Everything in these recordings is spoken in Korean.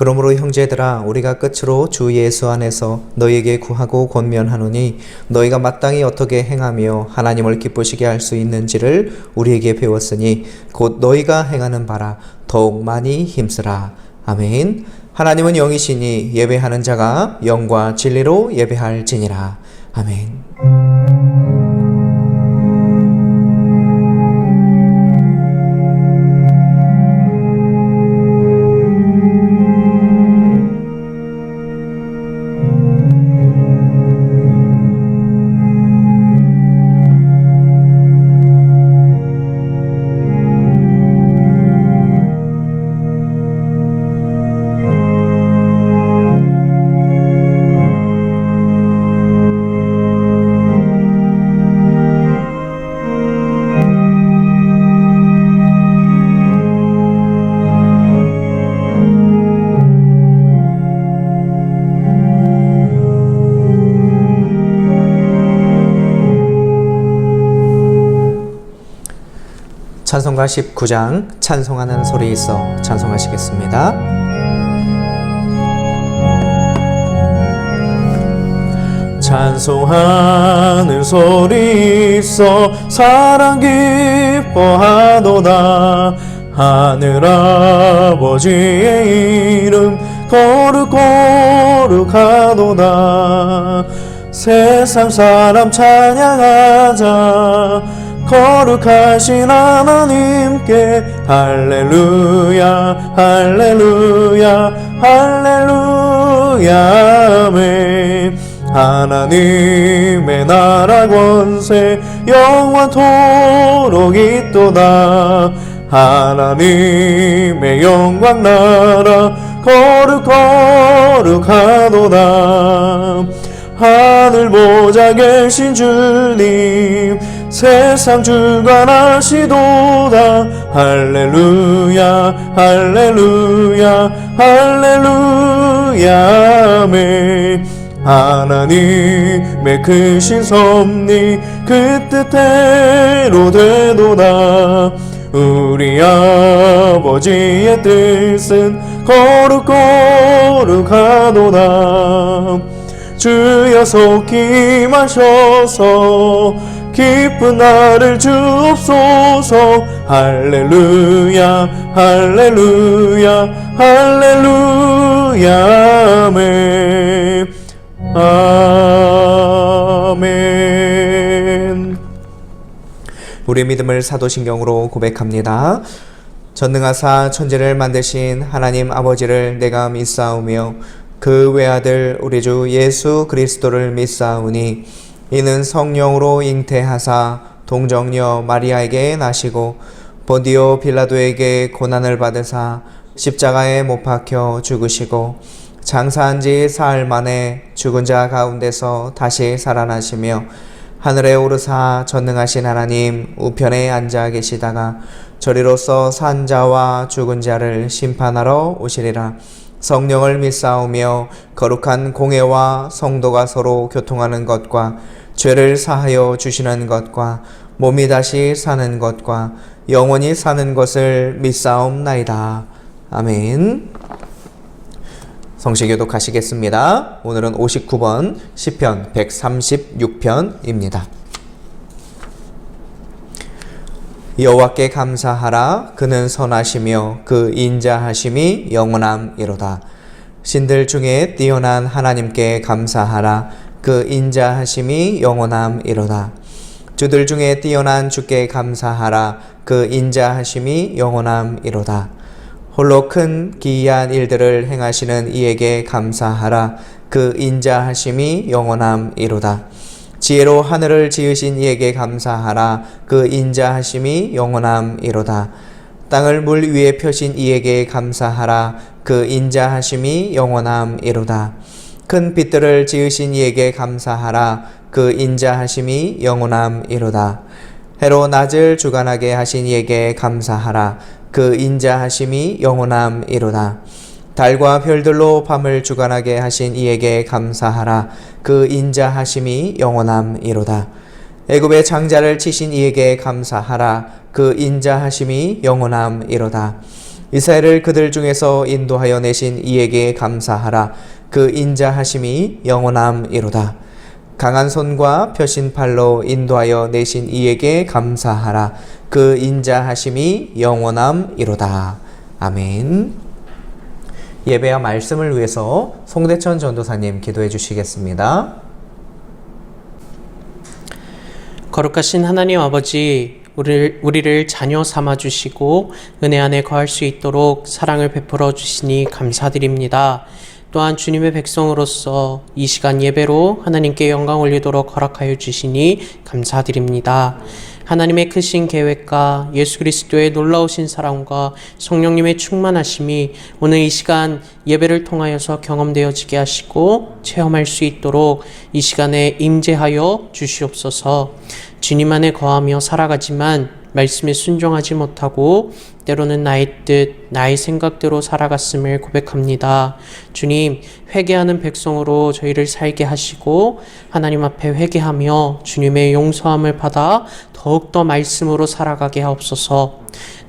그러므로 형제들아 우리가 끝으로 주 예수 안에서 너희에게 구하고 권면하노니 너희가 마땅히 어떻게 행하며 하나님을 기쁘시게 할 수 있는지를 우리에게 배웠으니 곧 너희가 행하는 바라 더욱 많이 힘쓰라. 아멘. 하나님은 영이시니 예배하는 자가 영과 진리로 예배할지니라. 아멘. 찬송가 19장 찬송하는 소리 있어 찬송하시겠습니다. 찬송하는 소리 있어 사랑 기뻐하도다. 하늘아버지의 이름 거룩거룩하도다. 세상 사람 찬양하자. 거룩하신 하나님께 할렐루야 할렐루야 할렐루야 아멘. 하나님의 나라 권세 영원토록 있도다. 하나님의 영광 나라 거룩거룩하도다. 하늘 보좌 계신 주님 세상 주관하시도다. 할렐루야 할렐루야 할렐루야 아멘. 하나님의 크신 섭리 그 뜻대로 되도다. 우리 아버지의 뜻은 거룩거룩하도다. 주여 속히 마셔서 기쁜 나를 주옵소서. 할렐루야 할렐루야 할렐루야 아멘 아멘. 우리의 믿음을 사도신경으로 고백합니다. 전능하사 천지를 만드신 하나님 아버지를 내가 믿사오며 그 외아들 우리 주 예수 그리스도를 믿사오니 이는 성령으로 잉태하사 동정녀 마리아에게 나시고 본디오 빌라도에게 고난을 받으사 십자가에 못 박혀 죽으시고 장사한 지 사흘 만에 죽은 자 가운데서 다시 살아나시며 하늘에 오르사 전능하신 하나님 우편에 앉아 계시다가 저리로서 산 자와 죽은 자를 심판하러 오시리라. 성령을 믿사오며 거룩한 공회와 성도가 서로 교통하는 것과 죄를 사하여 주시는 것과 몸이 다시 사는 것과 영원히 사는 것을 믿사옵나이다. 아멘. 성시교독 가시겠습니다. 오늘은 59번 시편 136편입니다. 여호와께 감사하라. 그는 선하시며 그 인자하심이 영원함이로다. 신들 중에 뛰어난 하나님께 감사하라. 그 인자하심이 영원함이로다. 주들 중에 뛰어난 주께 감사하라. 그 인자하심이 영원함이로다. 홀로 큰 기이한 일들을 행하시는 이에게 감사하라. 그 인자하심이 영원함이로다. 지혜로 하늘을 지으신 이에게 감사하라. 그 인자하심이 영원함이로다. 땅을 물 위에 펴신 이에게 감사하라. 그 인자하심이 영원함이로다. 큰 빛들을 지으신 이에게 감사하라. 그 인자하심이 영원함이로다. 해로 낮을 주관하게 하신 이에게 감사하라. 그 인자하심이 영원함이로다. 달과 별들로 밤을 주관하게 하신 이에게 감사하라. 그 인자하심이 영원함이로다. 애굽의 장자를 치신 이에게 감사하라. 그 인자하심이 영원함이로다. 이스라엘을 그들 중에서 인도하여 내신 이에게 감사하라. 그 인자하심이 영원함이로다. 강한 손과 펴신 팔로 인도하여 내신 이에게 감사하라. 그 인자하심이 영원함이로다. 아멘. 예배와 말씀을 위해서 송대천 전도사님 기도해 주시겠습니다. 거룩하신 하나님 아버지, 우리를 자녀 삼아 주시고 은혜 안에 거할 수 있도록 사랑을 베풀어 주시니 감사드립니다. 또한 주님의 백성으로서 이 시간 예배로 하나님께 영광 올리도록 허락하여 주시니 감사드립니다. 하나님의 크신 계획과 예수 그리스도의 놀라우신 사랑과 성령님의 충만하심이 오늘 이 시간 예배를 통하여서 경험되어지게 하시고 체험할 수 있도록 이 시간에 임재하여 주시옵소서. 주님 안에 거하며 살아가지만 말씀에 순종하지 못하고 때로는 나의 뜻, 나의 생각대로 살아갔음을 고백합니다. 주님, 회개하는 백성으로 저희를 살게 하시고 하나님 앞에 회개하며 주님의 용서함을 받아 더욱더 말씀으로 살아가게 하옵소서.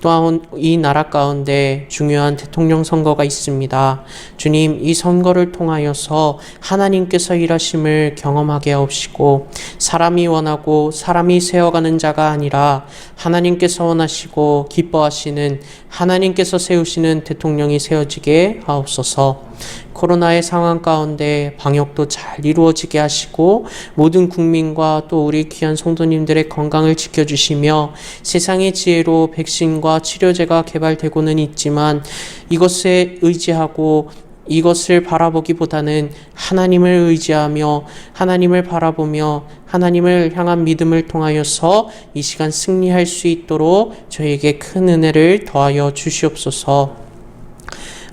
또한 이 나라 가운데 중요한 대통령 선거가 있습니다. 주님, 이 선거를 통하여서 하나님께서 일하심을 경험하게 하옵시고 사람이 원하고 사람이 세워가는 자가 아니라 하나님께서 원하시고 기뻐하시는 하나님께서 세우시는 대통령이 세워지게 하옵소서. 코로나의 상황 가운데 방역도 잘 이루어지게 하시고 모든 국민과 또 우리 귀한 성도님들의 건강을 지켜주시며 세상의 지혜로 백신과 치료제가 개발되고는 있지만 이것에 의지하고 이것을 바라보기보다는 하나님을 의지하며 하나님을 바라보며 하나님을 향한 믿음을 통하여서 이 시간 승리할 수 있도록 저에게 큰 은혜를 더하여 주시옵소서.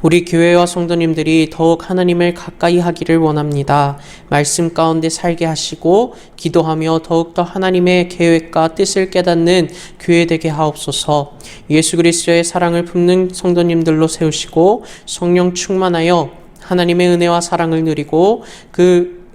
우리 교회와 성도님들이 더욱 하나님을 가까이 하기를 원합니다. 말씀 가운데 살게 하시고 기도하며 더욱더 하나님의 계획과 뜻을 깨닫는 교회 되게 하옵소서. 예수 그리스도의 사랑을 품는 성도님들로 세우시고 성령 충만하여 하나님의 은혜와 사랑을 누리고 그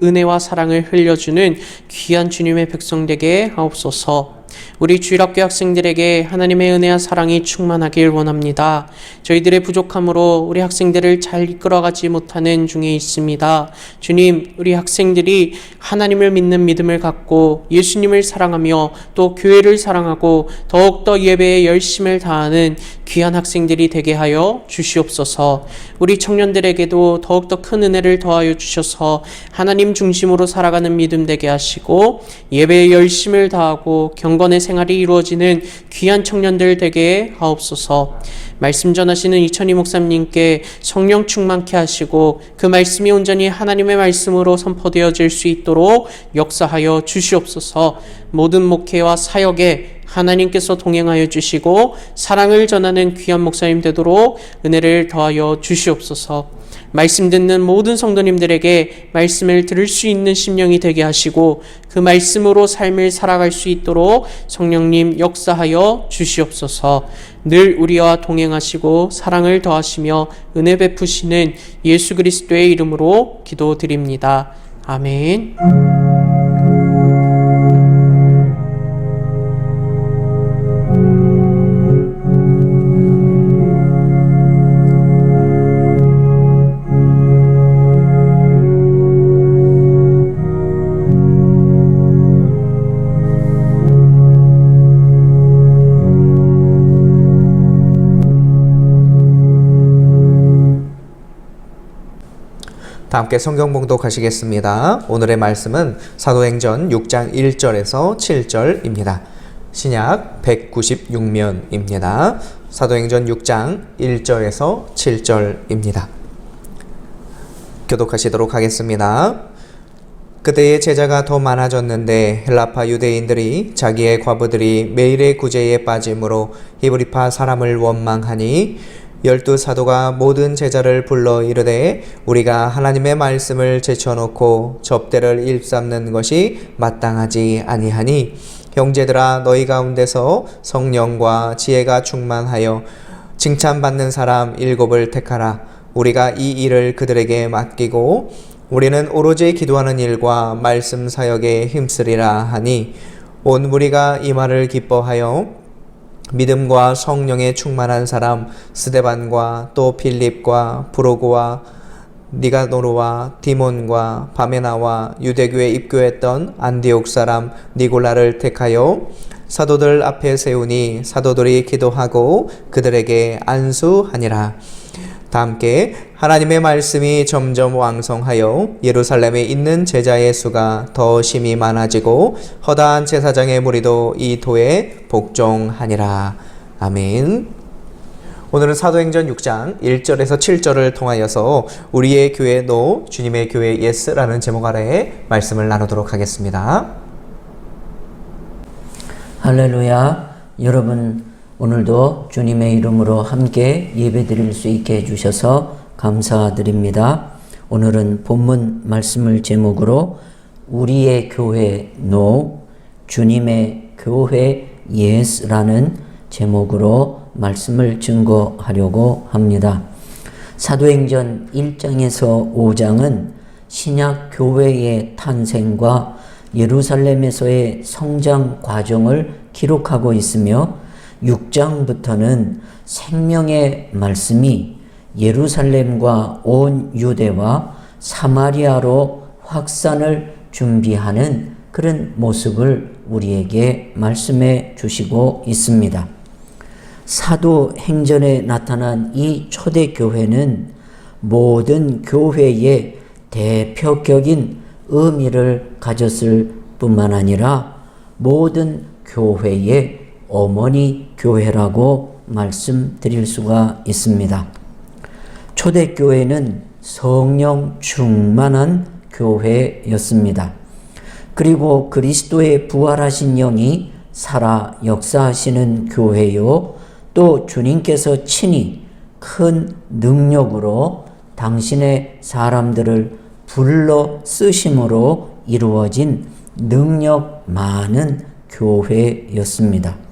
은혜와 사랑을 흘려주는 귀한 주님의 백성 되게 하옵소서. 우리 주일학교 학생들에게 하나님의 은혜와 사랑이 충만하길 원합니다. 저희들의 부족함으로 우리 학생들을 잘 이끌어가지 못하는 중에 있습니다. 주님, 우리 학생들이 하나님을 믿는 믿음을 갖고 예수님을 사랑하며 또 교회를 사랑하고 더욱더 예배에 열심을 다하는 귀한 학생들이 되게 하여 주시옵소서. 우리 청년들에게도 더욱더 큰 은혜를 더하여 주셔서 하나님 중심으로 살아가는 믿음 되게 하시고 예배에 열심을 다하고 경건의 생활이 이루어지는 귀한 청년들 되게 하옵소서. 말씀 전하시는 이천희 목사님께 성령 충만케 하시고 그 말씀이 온전히 하나님의 말씀으로 선포되어질 수 있도록 역사하여 주시옵소서. 모든 목회와 사역에 하나님께서 동행하여 주시고 사랑을 전하는 귀한 목사님 되도록 은혜를 더하여 주시옵소서. 말씀 듣는 모든 성도님들에게 말씀을 들을 수 있는 심령이 되게 하시고 그 말씀으로 삶을 살아갈 수 있도록 성령님 역사하여 주시옵소서. 늘 우리와 동행하시고 사랑을 더하시며 은혜 베푸시는 예수 그리스도의 이름으로 기도드립니다. 아멘. 다 함께 성경 봉독하시겠습니다. 오늘의 말씀은 사도행전 6장 1절에서 7절입니다. 신약 196면입니다. 사도행전 6장 1절에서 7절입니다. 교독하시도록 하겠습니다. 그때의 제자가 더 많아졌는데 헬라파 유대인들이 자기의 과부들이 매일의 구제에 빠짐으로 히브리파 사람을 원망하니 12 사도가 모든 제자를 불러 이르되 우리가 하나님의 말씀을 제쳐놓고 접대를 일삼는 것이 마땅하지 아니하니 형제들아 너희 가운데서 성령과 지혜가 충만하여 칭찬받는 사람 7을 택하라. 우리가 이 일을 그들에게 맡기고 우리는 오로지 기도하는 일과 말씀 사역에 힘쓰리라 하니 온 무리가 이 말을 기뻐하여 믿음과 성령에 충만한 사람 스데반과 또 빌립과 브로고와 니가노르와 디몬과 바메나와 유대교에 입교했던 안디옥 사람 니골라를 택하여 사도들 앞에 세우니 사도들이 기도하고 그들에게 안수하니라. 다 함께 하나님의 말씀이 점점 왕성하여 예루살렘에 있는 제자의 수가 더 심히 많아지고 허다한 제사장의 무리도 이 도에 복종하니라. 아멘. 오늘은 사도행전 6장 1절에서 7절을 통하여서 우리의 교회 노 주님의 교회 예스라는 제목 아래에 말씀을 나누도록 하겠습니다. 할렐루야. 여러분 오늘도 주님의 이름으로 함께 예배드릴 수 있게 해주셔서 감사드립니다. 오늘은 본문 말씀을 제목으로 우리의 교회 노 주님의 교회 예스라는 제목으로 말씀을 증거하려고 합니다. 사도행전 1장에서 5장은 신약 교회의 탄생과 예루살렘에서의 성장 과정을 기록하고 있으며 6장부터는 생명의 말씀이 예루살렘과 온 유대와 사마리아로 확산을 준비하는 그런 모습을 우리에게 말씀해 주시고 있습니다. 사도행전에 나타난 이 초대교회는 모든 교회의 대표격인 의미를 가졌을 뿐만 아니라 모든 교회의 어머니 교회라고 말씀드릴 수가 있습니다. 초대교회는 성령 충만한 교회였습니다. 그리고 그리스도의 부활하신 영이 살아 역사하시는 교회요, 또 주님께서 친히 큰 능력으로 당신의 사람들을 불러 쓰심으로 이루어진 능력 많은 교회였습니다.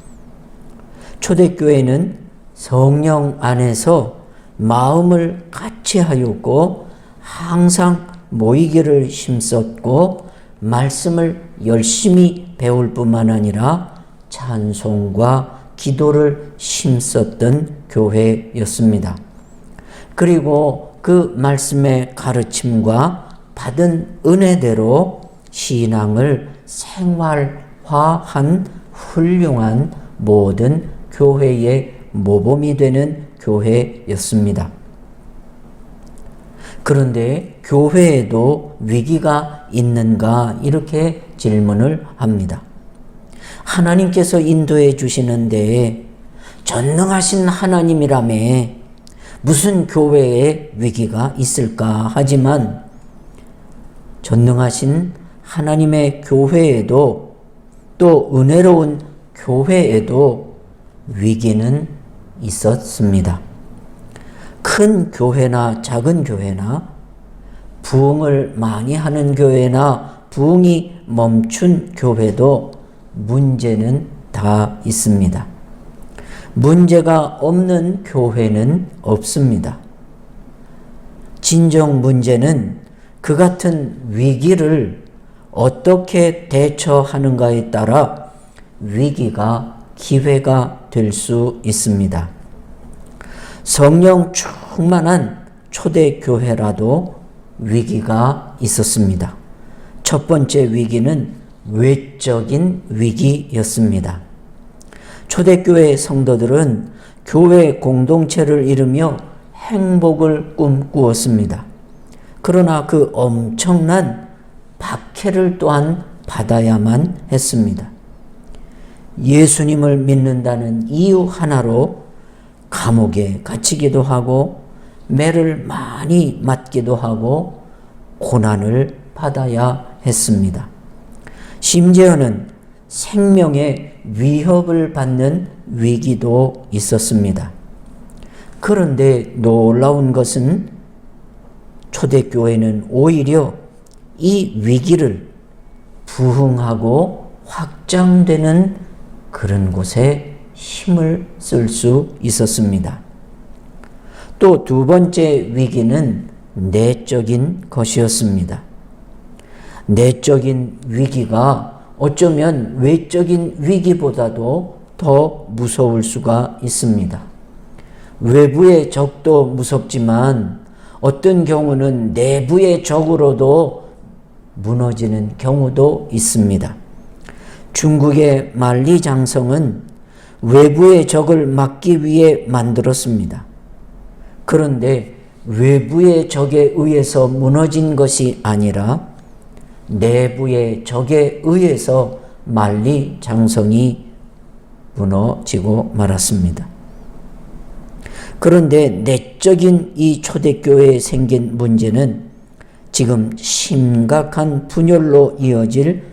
초대교회는 성령 안에서 마음을 같이 하였고 항상 모이기를 힘썼고 말씀을 열심히 배울 뿐만 아니라 찬송과 기도를 힘썼던 교회였습니다. 그리고 그 말씀의 가르침과 받은 은혜대로 신앙을 생활화한 훌륭한 모든 교회의 모범이 되는 교회였습니다. 그런데 교회에도 위기가 있는가 이렇게 질문을 합니다. 하나님께서 인도해 주시는 데에 전능하신 하나님이라며 무슨 교회에 위기가 있을까 하지만 전능하신 하나님의 교회에도 또 은혜로운 교회에도 위기는 있었습니다. 큰 교회나 작은 교회나 부흥을 많이 하는 교회나 부흥이 멈춘 교회도 문제는 다 있습니다. 문제가 없는 교회는 없습니다. 진정 문제는 그 같은 위기를 어떻게 대처하는가에 따라 위기가 기회가 될 수 있습니다. 성령 충만한 초대교회라도 위기가 있었습니다. 첫 번째 위기는 외적인 위기였습니다. 초대교회 성도들은 교회 공동체를 이루며 행복을 꿈꾸었습니다. 그러나 그 엄청난 박해를 또한 받아야만 했습니다. 예수님을 믿는다는 이유 하나로 감옥에 갇히기도 하고 매를 많이 맞기도 하고 고난을 받아야 했습니다. 심지어는 생명의 위협을 받는 위기도 있었습니다. 그런데 놀라운 것은 초대교회는 오히려 이 위기를 부흥하고 확장되는 그런 곳에 힘을 쓸 수 있었습니다. 또 두 번째 위기는 내적인 것이었습니다. 내적인 위기가 어쩌면 외적인 위기보다도 더 무서울 수가 있습니다. 외부의 적도 무섭지만 어떤 경우는 내부의 적으로도 무너지는 경우도 있습니다. 중국의 만리장성은 외부의 적을 막기 위해 만들었습니다. 그런데 외부의 적에 의해서 무너진 것이 아니라 내부의 적에 의해서 만리장성이 무너지고 말았습니다. 그런데 내적인 이 초대교회에 생긴 문제는 지금 심각한 분열로 이어질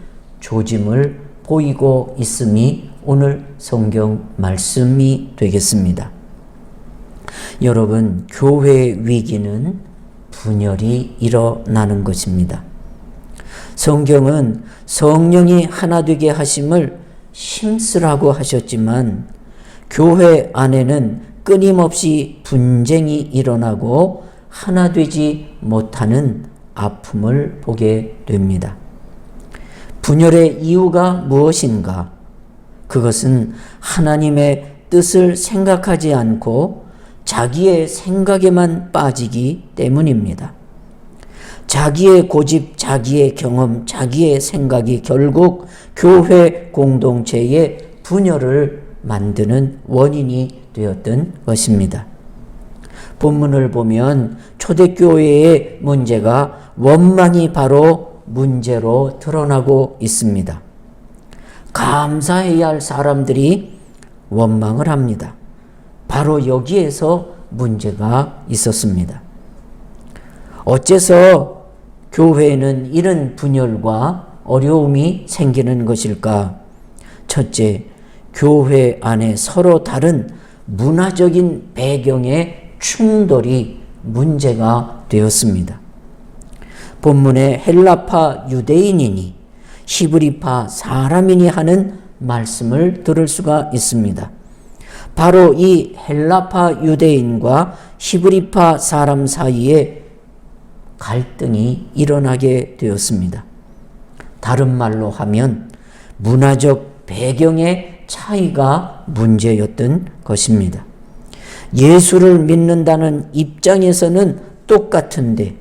조짐을 보이고 있음이 오늘 성경 말씀이 되겠습니다. 여러분, 교회의 위기는 분열이 일어나는 것입니다. 성경은 성령이 하나 되게 하심을 힘쓰라고 하셨지만 교회 안에는 끊임없이 분쟁이 일어나고 하나 되지 못하는 아픔을 보게 됩니다. 분열의 이유가 무엇인가? 그것은 하나님의 뜻을 생각하지 않고 자기의 생각에만 빠지기 때문입니다. 자기의 고집, 자기의 경험, 자기의 생각이 결국 교회 공동체의 분열을 만드는 원인이 되었던 것입니다. 본문을 보면 초대교회의 문제가 원망이 바로 문제로 드러나고 있습니다. 감사해야 할 사람들이 원망을 합니다. 바로 여기에서 문제가 있었습니다. 어째서 교회에는 이런 분열과 어려움이 생기는 것일까? 첫째, 교회 안에 서로 다른 문화적인 배경의 충돌이 문제가 되었습니다. 본문에 헬라파 유대인이니 히브리파 사람이니 하는 말씀을 들을 수가 있습니다. 바로 이 헬라파 유대인과 히브리파 사람 사이에 갈등이 일어나게 되었습니다. 다른 말로 하면 문화적 배경의 차이가 문제였던 것입니다. 예수를 믿는다는 입장에서는 똑같은데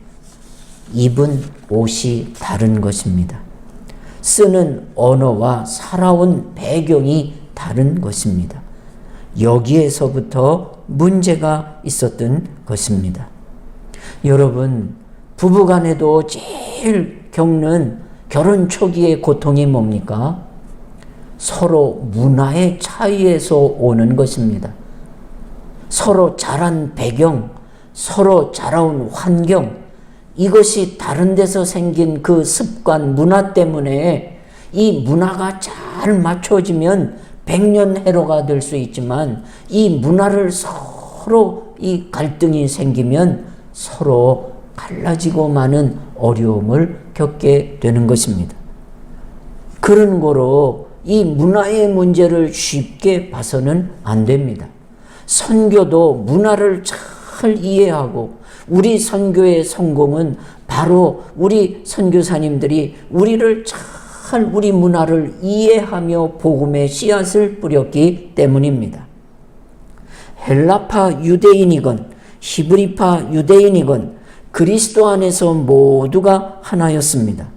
입은 옷이 다른 것입니다. 쓰는 언어와 살아온 배경이 다른 것입니다. 여기에서부터 문제가 있었던 것입니다. 여러분, 부부간에도 제일 겪는 결혼 초기의 고통이 뭡니까? 서로 문화의 차이에서 오는 것입니다. 서로 자란 배경, 서로 자라온 환경, 이것이 다른 데서 생긴 그 습관, 문화 때문에 이 문화가 잘 맞춰지면 백년해로가 될 수 있지만 이 문화를 서로 이 갈등이 생기면 서로 갈라지고 마는 어려움을 겪게 되는 것입니다. 그런 거로 이 문화의 문제를 쉽게 봐서는 안 됩니다. 선교도 문화를 잘 이해하고 우리 선교의 성공은 바로 우리 선교사님들이 우리를 잘 우리 문화를 이해하며 복음의 씨앗을 뿌렸기 때문입니다. 헬라파 유대인이건 히브리파 유대인이건 그리스도 안에서 모두가 하나였습니다.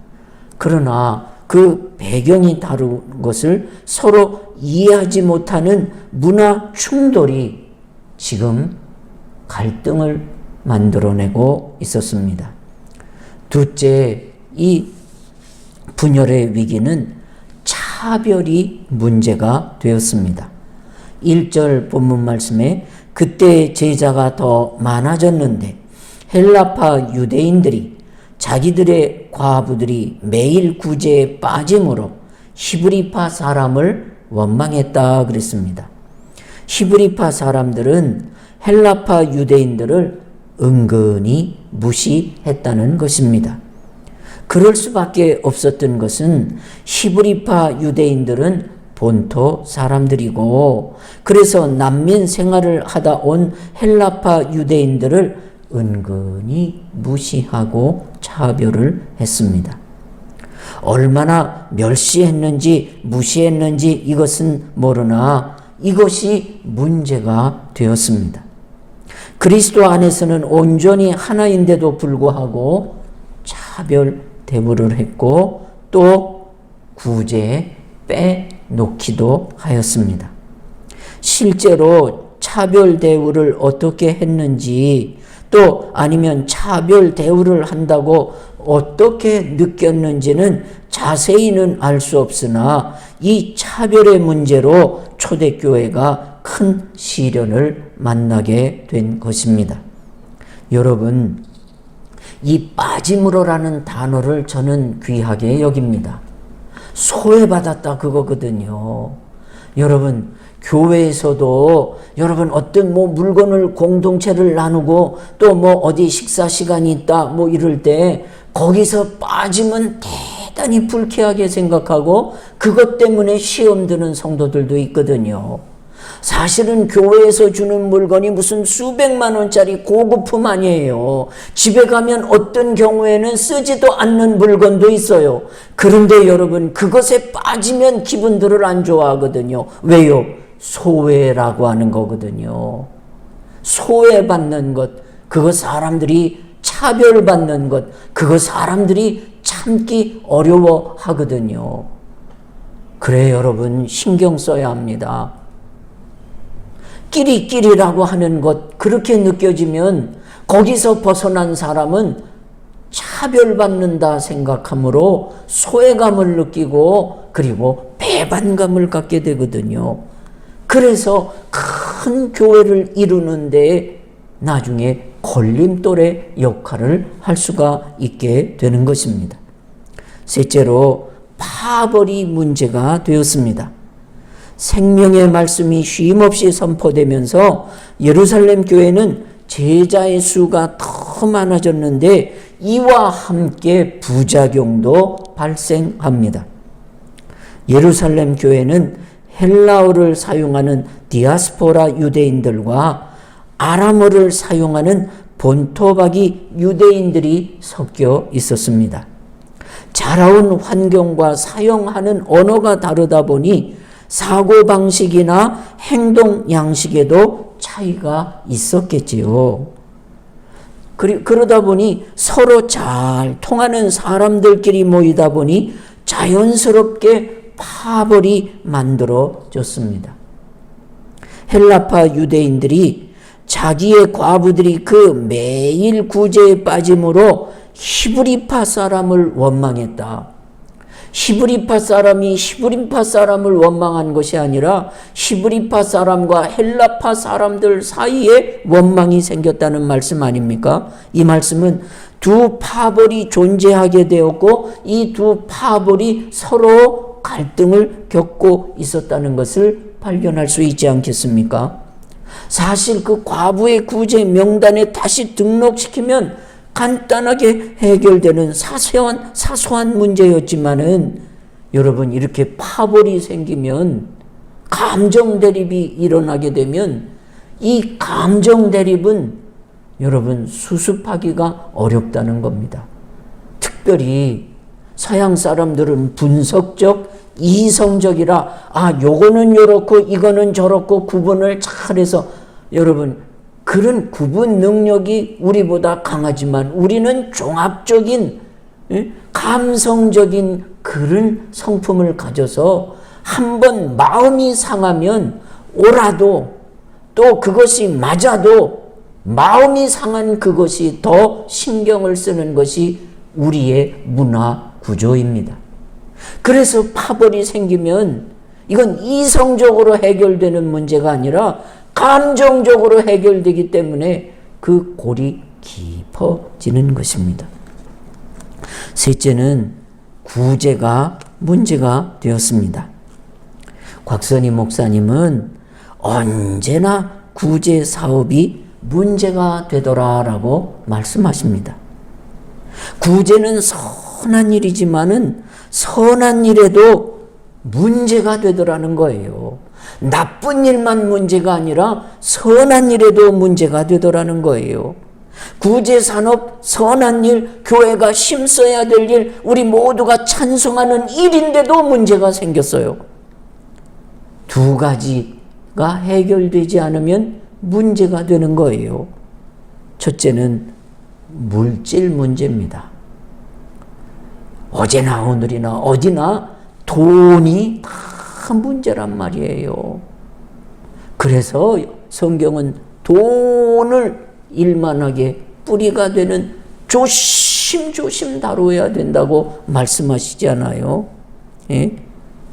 그러나 그 배경이 다른 것을 서로 이해하지 못하는 문화 충돌이 지금 갈등을 만들어내고 있었습니다. 둘째, 이 분열의 위기는 차별이 문제가 되었습니다. 1절 본문 말씀에 그때 제자가 더 많아졌는데 헬라파 유대인들이 자기들의 과부들이 매일 구제에 빠짐으로 히브리파 사람을 원망했다 그랬습니다. 히브리파 사람들은 헬라파 유대인들을 은근히 무시했다는 것입니다. 그럴 수밖에 없었던 것은 히브리파 유대인들은 본토 사람들이고 그래서 난민 생활을 하다 온 헬라파 유대인들을 은근히 무시하고 차별을 했습니다. 얼마나 멸시했는지 무시했는지 이것은 모르나 이것이 문제가 되었습니다. 그리스도 안에서는 온전히 하나인데도 불구하고 차별 대우를 했고 또 구제 빼놓기도 하였습니다. 실제로 차별 대우를 어떻게 했는지 또 아니면 차별 대우를 한다고 어떻게 느꼈는지는 자세히는 알 수 없으나 이 차별의 문제로 초대교회가 큰 시련을 만나게 된 것입니다. 여러분, 이 빠짐으로라는 단어를 저는 귀하게 여깁니다. 소외받았다 그거거든요. 여러분, 교회에서도 여러분 어떤 물건을 공동체를 나누고 또 어디 식사 시간이 있다 이럴 때 거기서 빠지면 대단히 불쾌하게 생각하고 그것 때문에 시험 드는 성도들도 있거든요. 사실은 교회에서 주는 물건이 무슨 수백만 원짜리 고급품 아니에요. 집에 가면 어떤 경우에는 쓰지도 않는 물건도 있어요. 그런데 여러분, 그것에 빠지면 기분들을 안 좋아하거든요. 왜요? 소외라고 하는 거거든요. 소외받는 것, 그거 사람들이 차별받는 것, 그거 사람들이 참기 어려워하거든요. 그래 여러분, 신경 써야 합니다. 끼리끼리라고 하는 것, 그렇게 느껴지면 거기서 벗어난 사람은 차별받는다 생각하므로 소외감을 느끼고 그리고 배반감을 갖게 되거든요. 그래서 큰 교회를 이루는데 나중에 걸림돌의 역할을 할 수가 있게 되는 것입니다. 셋째로 파벌이 문제가 되었습니다. 생명의 말씀이 쉼없이 선포되면서 예루살렘 교회는 제자의 수가 더 많아졌는데 이와 함께 부작용도 발생합니다. 예루살렘 교회는 헬라어를 사용하는 디아스포라 유대인들과 아람어를 사용하는 본토박이 유대인들이 섞여 있었습니다. 자라온 환경과 사용하는 언어가 다르다 보니 사고방식이나 행동 양식에도 차이가 있었겠지요. 그러다 보니 서로 잘 통하는 사람들끼리 모이다 보니 자연스럽게 파벌이 만들어졌습니다. 헬라파 유대인들이 자기의 과부들이 그 매일 구제에 빠짐으로 히브리파 사람을 원망했다. 히브리파 사람이 히브리파 사람을 원망한 것이 아니라 히브리파 사람과 헬라파 사람들 사이에 원망이 생겼다는 말씀 아닙니까? 이 말씀은 두 파벌이 존재하게 되었고 이 두 파벌이 서로 갈등을 겪고 있었다는 것을 발견할 수 있지 않겠습니까? 사실 그 과부의 구제 명단에 다시 등록시키면 간단하게 해결되는 사소한 문제였지만은 여러분, 이렇게 파벌이 생기면 감정 대립이 일어나게 되면 이 감정 대립은 여러분 수습하기가 어렵다는 겁니다. 특별히 서양 사람들은 분석적, 이성적이라 요거는 요렇고 이거는 저렇고 구분을 잘해서 여러분 그런 구분 능력이 우리보다 강하지만 우리는 종합적인 감성적인 그런 성품을 가져서 한번 마음이 상하면 옳아도 또 그것이 맞아도 마음이 상한 그것이 더 신경을 쓰는 것이 우리의 문화 구조입니다. 그래서 파벌이 생기면 이건 이성적으로 해결되는 문제가 아니라 감정적으로 해결되기 때문에 그 골이 깊어지는 것입니다. 셋째는 구제가 문제가 되었습니다. 곽선희 목사님은 언제나 구제 사업이 문제가 되더라라고 말씀하십니다. 구제는 선한 일이지만은 선한 일에도 문제가 되더라는 거예요. 나쁜 일만 문제가 아니라 선한 일에도 문제가 되더라는 거예요. 구제산업, 선한 일, 교회가 힘써야 될 일, 우리 모두가 찬송하는 일인데도 문제가 생겼어요. 두 가지 해결되지 않으면 문제가 되는 거예요. 첫째는 물질 문제입니다. 어제나 오늘이나 어디나 돈이 다 문제란 말이에요. 그래서 성경은 돈을 일만하게 뿌리가 되는 조심조심 다뤄야 된다고 말씀하시잖아요. 예?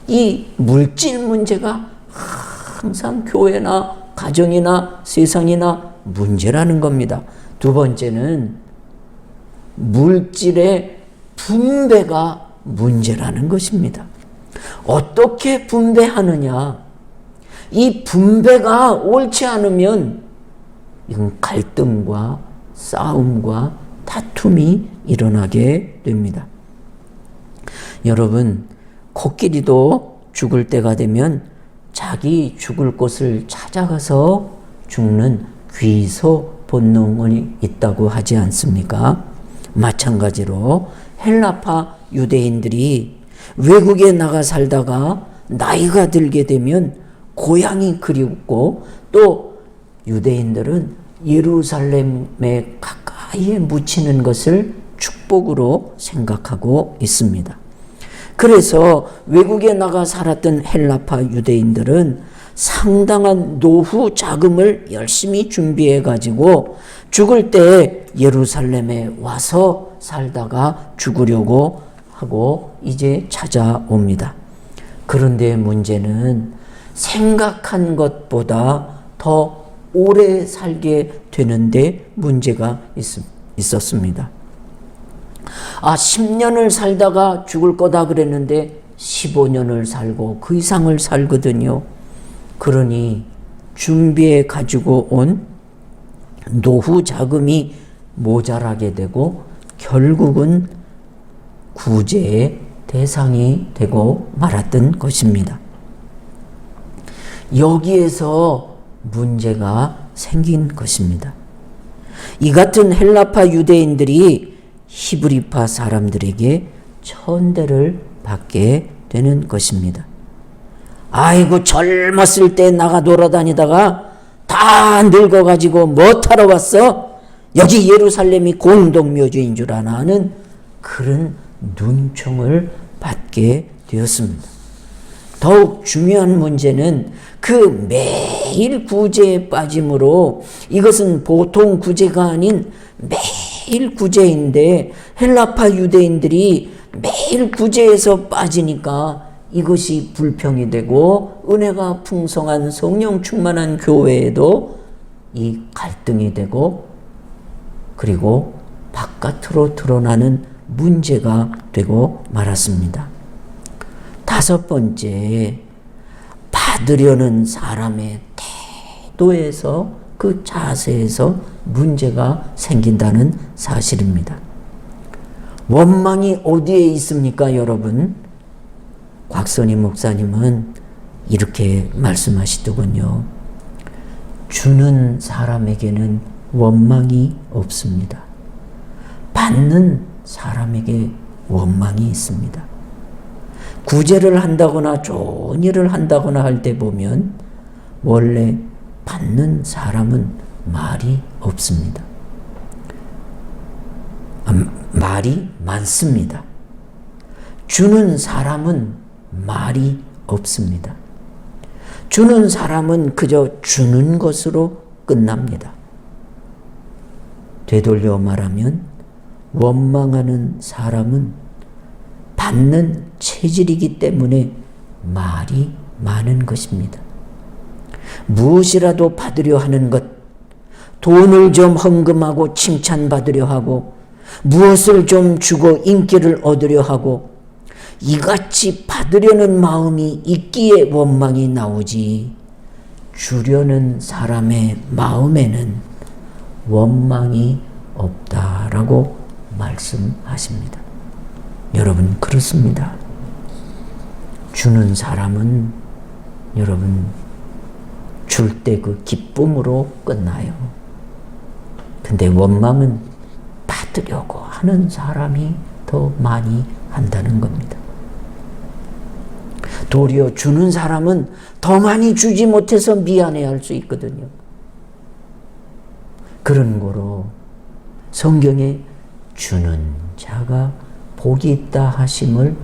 이 물질 문제가 항상 교회나 가정이나 세상이나 문제라는 겁니다. 두 번째는 물질의 분배가 문제라는 것입니다. 어떻게 분배하느냐? 이 분배가 옳지 않으면 이건 갈등과 싸움과 다툼이 일어나게 됩니다. 여러분, 코끼리도 죽을 때가 되면 자기 죽을 곳을 찾아가서 죽는 귀소 본능이 있다고 하지 않습니까? 마찬가지로 헬라파 유대인들이 외국에 나가 살다가 나이가 들게 되면 고향이 그립고 또 유대인들은 예루살렘에 가까이에 묻히는 것을 축복으로 생각하고 있습니다. 그래서 외국에 나가 살았던 헬라파 유대인들은 상당한 노후 자금을 열심히 준비해 가지고 죽을 때 예루살렘에 와서 살다가 죽으려고 하고 이제 찾아옵니다. 그런데 문제는 생각한 것보다 더 오래 살게 되는데 문제가 있었습니다. 10년을 살다가 죽을 거다 그랬는데 15년을 살고 그 이상을 살거든요. 그러니 준비해 가지고 온 노후 자금이 모자라게 되고 결국은 구제의 대상이 되고 말았던 것입니다. 여기에서 문제가 생긴 것입니다. 이 같은 헬라파 유대인들이 히브리파 사람들에게 천대를 받게 되는 것입니다. 아이고 젊었을 때 나가 돌아다니다가 다 늙어가지고 뭐하러 왔어? 여기 예루살렘이 공동묘지인 줄 아나 하는 그런 눈총을 받게 되었습니다. 더욱 중요한 문제는 그 매일 구제에 빠짐으로 이것은 보통 구제가 아닌 매일 구제인데 헬라파 유대인들이 매일 구제에서 빠지니까 이것이 불평이 되고 은혜가 풍성한 성령 충만한 교회에도 이 갈등이 되고 그리고 바깥으로 드러나는 문제가 되고 말았습니다. 다섯 번째, 받으려는 사람의 태도에서 그 자세에서 문제가 생긴다는 사실입니다. 원망이 어디에 있습니까, 여러분? 곽선희 목사님은 이렇게 말씀하시더군요. 주는 사람에게는 원망이 없습니다. 받는 사람에게 원망이 있습니다. 구제를 한다거나 좋은 일을 한다거나 할 때 보면 원래 받는 사람은 말이 없습니다. 말이 많습니다. 주는 사람은 말이 없습니다. 주는 사람은 그저 주는 것으로 끝납니다. 되돌려 말하면 원망하는 사람은 받는 체질이기 때문에 말이 많은 것입니다. 무엇이라도 받으려 하는 것, 돈을 좀 헌금하고 칭찬받으려 하고 무엇을 좀 주고 인기를 얻으려 하고 이같이 받으려는 마음이 있기에 원망이 나오지 주려는 사람의 마음에는 원망이 없다라고 말씀하십니다. 여러분 그렇습니다. 주는 사람은 여러분 줄 때 그 기쁨으로 끝나요. 근데 원망은 받으려고 하는 사람이 더 많이 한다는 겁니다. 도리어 주는 사람은 더 많이 주지 못해서 미안해할 수 있거든요. 그런 거로 성경에 주는 자가 복이 있다 하심을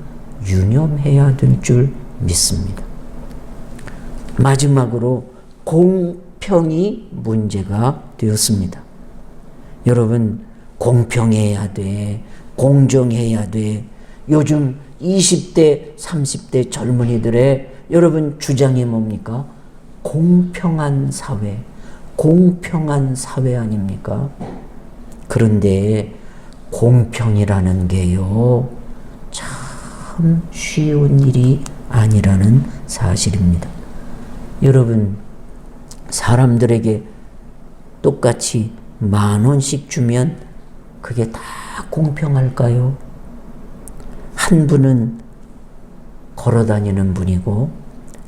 유념해야 될 줄 믿습니다. 마지막으로 공평이 문제가 되었습니다. 여러분, 공평해야 돼. 공정해야 돼. 요즘 20대, 30대 젊은이들의 여러분 주장이 뭡니까? 공평한 사회, 공평한 사회 아닙니까? 그런데 공평이라는 게요, 참 쉬운 일이 아니라는 사실입니다. 여러분, 사람들에게 똑같이 10,000원씩 주면 그게 다 공평할까요? 한 분은 걸어 다니는 분이고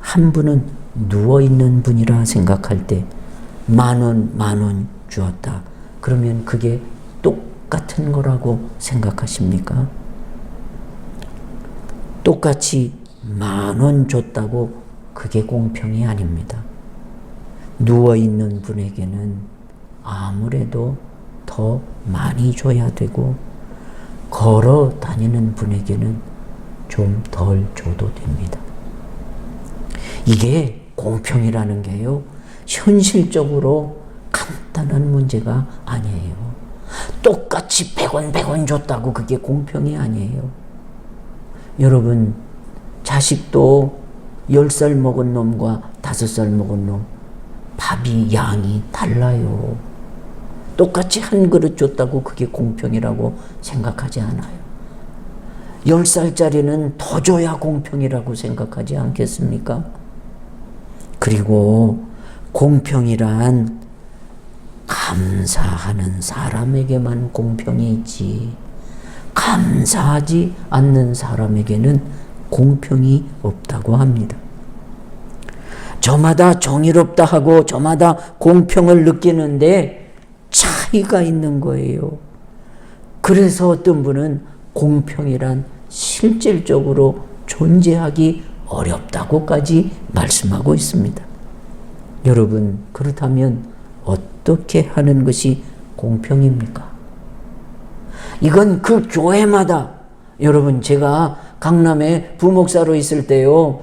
한 분은 누워 있는 분이라 생각할 때 10,000원 주었다. 그러면 그게 똑같은 거라고 생각하십니까? 똑같이 10,000원 줬다고 그게 공평이 아닙니다. 누워 있는 분에게는 아무래도 더 많이 줘야 되고 걸어 다니는 분에게는 좀 덜 줘도 됩니다. 이게 공평이라는 게요, 현실적으로 간단한 문제가 아니에요. 똑같이 100원 줬다고 그게 공평이 아니에요. 여러분, 자식도 10살 먹은 놈과 5살 먹은 놈, 밥이 양이 달라요. 똑같이 한 그릇 줬다고 그게 공평이라고 생각하지 않아요. 10살짜리는 더 줘야 공평이라고 생각하지 않겠습니까? 그리고 공평이란 감사하는 사람에게만 공평이 있지, 감사하지 않는 사람에게는 공평이 없다고 합니다. 저마다 정의롭다 하고 저마다 공평을 느끼는데 차이가 있는 거예요. 그래서 어떤 분은 공평이란 실질적으로 존재하기 어렵다고까지 말씀하고 있습니다. 여러분, 그렇다면 어떻게 하는 것이 공평입니까? 이건 그 교회마다, 여러분, 제가 강남에 부목사로 있을 때요,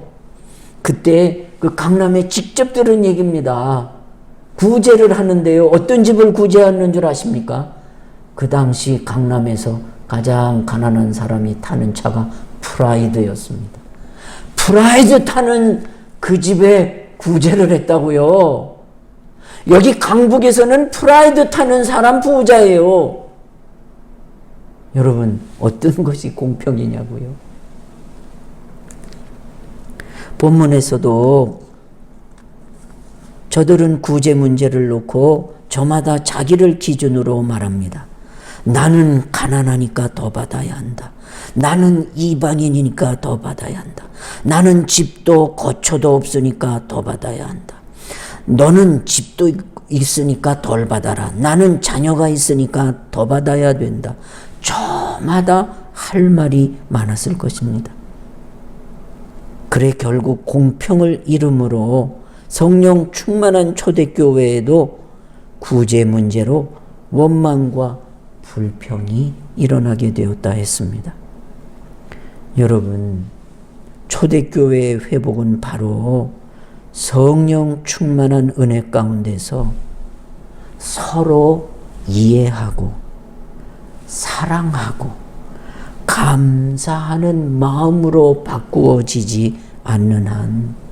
그때 그 강남에 직접 들은 얘기입니다. 구제를 하는데요, 어떤 집을 구제하는 줄 아십니까? 그 당시 강남에서 가장 가난한 사람이 타는 차가 프라이드였습니다. 프라이드 타는 그 집에 구제를 했다고요. 여기 강북에서는 프라이드 타는 사람 부자예요. 여러분, 어떤 것이 공평이냐고요? 본문에서도 저들은 구제 문제를 놓고 저마다 자기를 기준으로 말합니다. 나는 가난하니까 더 받아야 한다. 나는 이방인이니까 더 받아야 한다. 나는 집도 거처도 없으니까 더 받아야 한다. 너는 집도 있으니까 덜 받아라. 나는 자녀가 있으니까 더 받아야 된다. 저마다 할 말이 많았을 것입니다. 그래 결국 공평을 이름으로 성령 충만한 초대교회에도 구제 문제로 원망과 불평이 일어나게 되었다 했습니다. 여러분, 초대교회의 회복은 바로 성령 충만한 은혜 가운데서 서로 이해하고 사랑하고 감사하는 마음으로 바꾸어지지 않는 한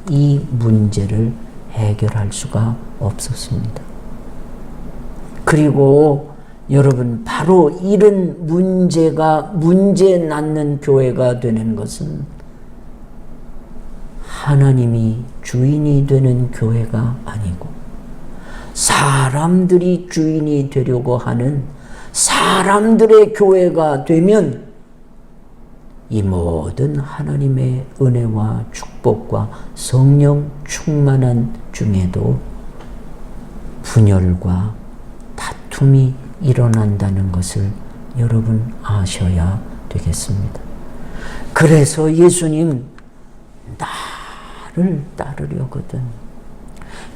이 문제를 해결할 수가 없었습니다. 그리고 여러분, 바로 이런 문제가 문제 낳는 교회가 되는 것은 하나님이 주인이 되는 교회가 아니고 사람들이 주인이 되려고 하는 사람들의 교회가 되면 이 모든 하나님의 은혜와 축복과 성령 충만한 중에도 분열과 다툼이 일어난다는 것을 여러분 아셔야 되겠습니다. 그래서 예수님 나를 따르려거든.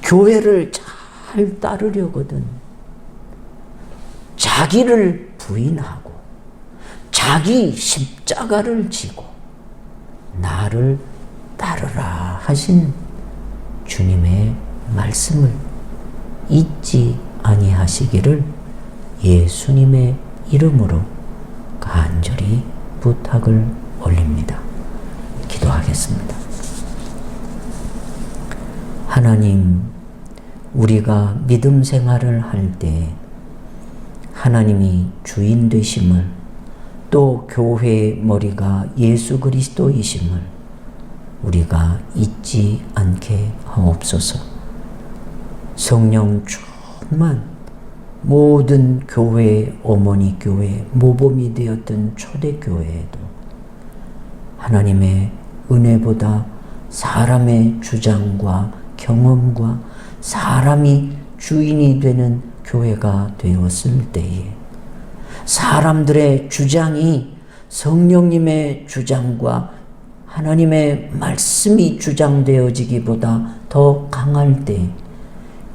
교회를 잘 따르려거든. 자기를 부인하고 자기 십자가를 지고 나를 따르라 하신 주님의 말씀을 잊지 아니하시기를 예수님의 이름으로 간절히 부탁을 올립니다. 기도하겠습니다. 하나님, 우리가 믿음 생활을 할 때 하나님이 주인 되심을, 또 교회의 머리가 예수 그리스도이심을 우리가 잊지 않게 하옵소서. 성령 충만 모든 교회, 어머니 교회, 모범이 되었던 초대교회에도 하나님의 은혜보다 사람의 주장과 경험과 사람이 주인이 되는 교회가 되었을 때에 사람들의 주장이 성령님의 주장과 하나님의 말씀이 주장되어지기보다 더 강할 때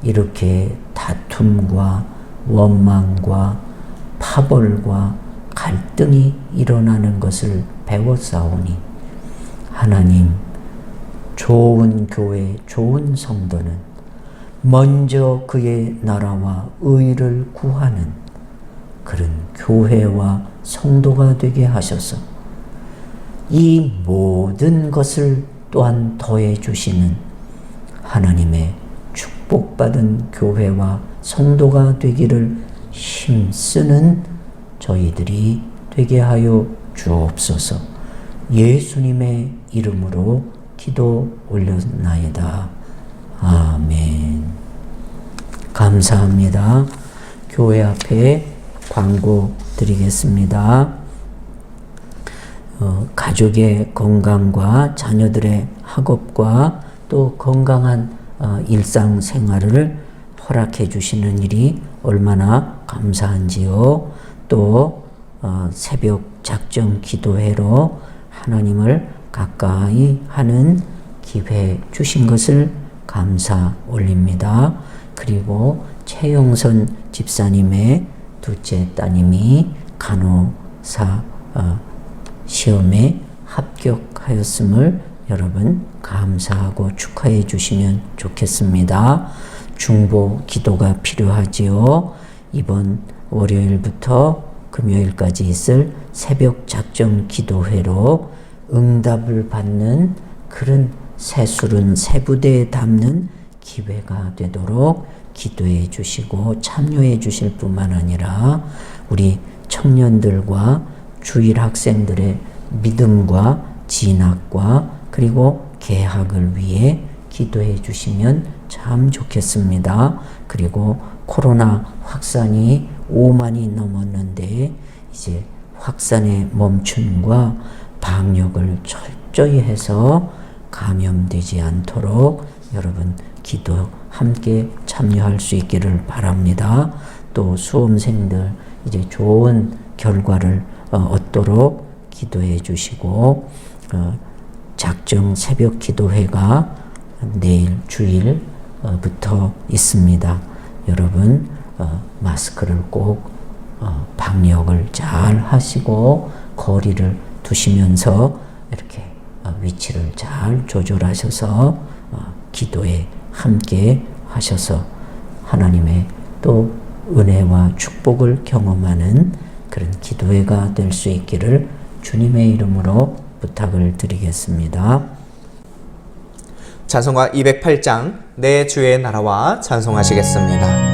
이렇게 다툼과 원망과 파벌과 갈등이 일어나는 것을 배웠사오니 하나님, 좋은 교회, 좋은 성도는 먼저 그의 나라와 의를 구하는 그런 교회와 성도가 되게 하셔서 이 모든 것을 또한 더해 주시는 하나님의 축복받은 교회와 성도가 되기를 힘쓰는 저희들이 되게 하여 주옵소서. 예수님의 이름으로 기도 올렸나이다. 아멘. 감사합니다. 교회 앞에 광고 드리겠습니다. 가족의 건강과 자녀들의 학업과 또 건강한 일상생활을 허락해 주시는 일이 얼마나 감사한지요. 또 새벽 작정 기도회로 하나님을 가까이 하는 기회 주신 것을 감사 올립니다. 그리고 최영선 집사님의 둘째 따님이 간호사 시험에 합격하였음을 여러분 감사하고 축하해 주시면 좋겠습니다. 중보 기도가 필요하지요. 이번 월요일부터 금요일까지 있을 새벽 작정 기도회로 응답을 받는 그런 새술은 새부대에 담는 기회가 되도록 기도해 주시고 참여해 주실 뿐만 아니라 우리 청년들과 주일 학생들의 믿음과 진학과 그리고 개학을 위해 기도해 주시면 참 좋겠습니다. 그리고 코로나 확산이 5만이 넘었는데 이제 확산의 멈춤과 방역을 철저히 해서 감염되지 않도록 여러분 기도 함께 참여할 수 있기를 바랍니다. 또 수험생들 이제 좋은 결과를 얻도록 기도해 주시고 작정 새벽 기도회가 내일 주일부터 있습니다. 여러분 마스크를 꼭 방역을 잘 하시고 거리를 두시면서 이렇게 위치를 잘 조절하셔서 기도에 함께 하셔서 하나님의 또 은혜와 축복을 경험하는 그런 기도회가 될 수 있기를 주님의 이름으로 부탁을 드리겠습니다. 찬송가 208장 내 주의 나라와 찬송하시겠습니다.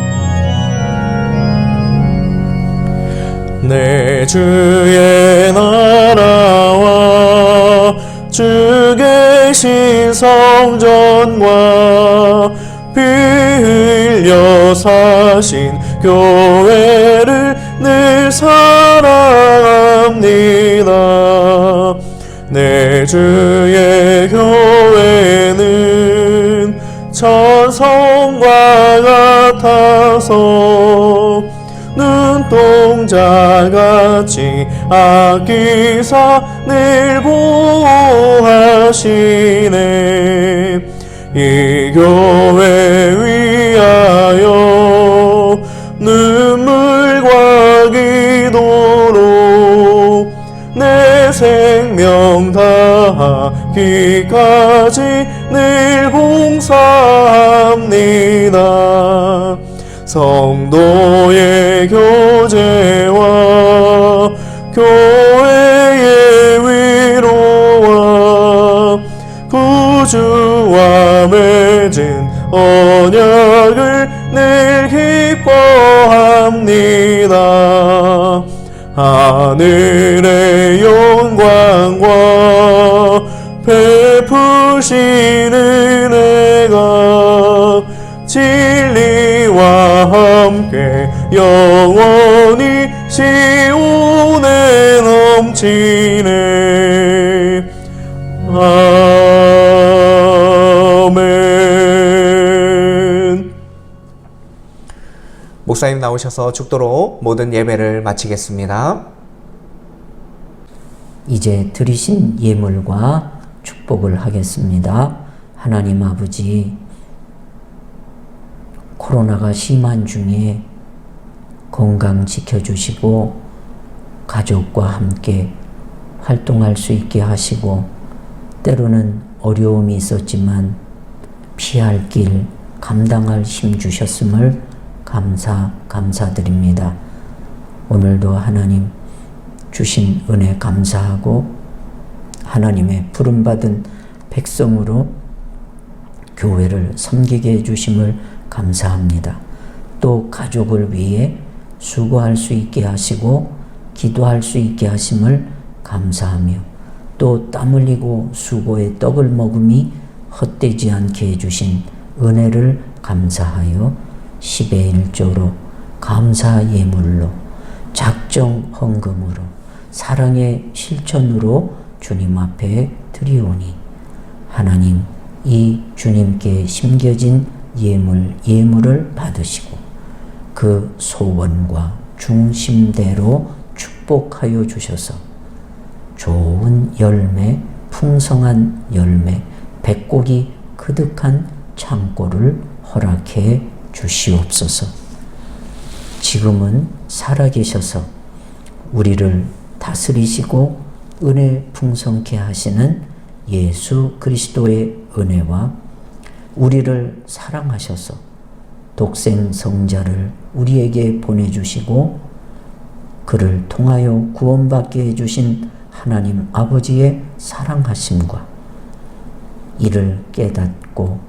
내 주의 나라와 주 계신 성전과 피 흘려 사신 교회를 늘 사랑합니다. 내 주의 교회는 천성과 같아서 눈도 종자같이 아끼사 늘 보호하시네. 이 교회 위하여 눈물과 기도로 내 생명 다하기까지 늘 봉사합니다. 성도의 교제와 교회의 위로와 구주와 맺은 언약을 늘 기뻐합니다. 하늘의 영광과 베푸신 은혜가 진리와 함께 영원히 시온에 넘치네. 아멘. 목사님 나오셔서 축도로 모든 예배를 마치겠습니다. 이제 드리신 예물과 축복을 하겠습니다. 하나님 아버지, 코로나가 심한 중에 건강 지켜주시고 가족과 함께 활동할 수 있게 하시고, 때로는 어려움이 있었지만 피할 길 감당할 힘 주셨음을 감사드립니다. 오늘도 하나님 주신 은혜 감사하고 하나님의 부름받은 백성으로 교회를 섬기게 해주심을 감사합니다. 또 가족을 위해 수고할 수 있게 하시고 기도할 수 있게 하심을 감사하며, 또 땀 흘리고 수고의 떡을 먹음이 헛되지 않게 해주신 은혜를 감사하여 10의 1조로 감사 예물로 작정 헌금으로 사랑의 실천으로 주님 앞에 드리오니, 하나님 이 주님께 심겨진 예물을 받으시고 그 소원과 중심대로 축복하여 주셔서 좋은 열매, 풍성한 열매, 백곡이 그득한 창고를 허락해 주시옵소서. 지금은 살아계셔서 우리를 다스리시고 은혜 풍성케 하시는 예수 그리스도의 은혜와 우리를 사랑하셔서 독생 성자를 우리에게 보내주시고 그를 통하여 구원받게 해주신 하나님 아버지의 사랑하심과 이를 깨닫고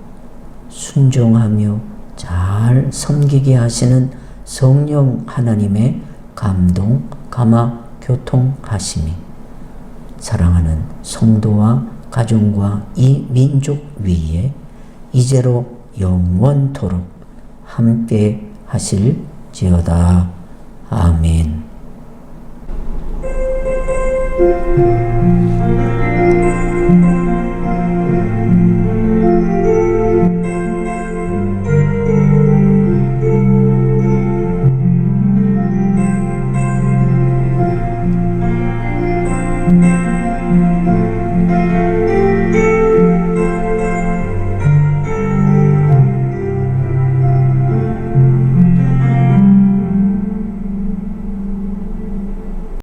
순종하며 잘 섬기게 하시는 성령 하나님의 감동, 감화, 교통하심이 사랑하는 성도와 가정과 이 민족 위에 이제로 영원토록 함께 하실지어다. 아멘.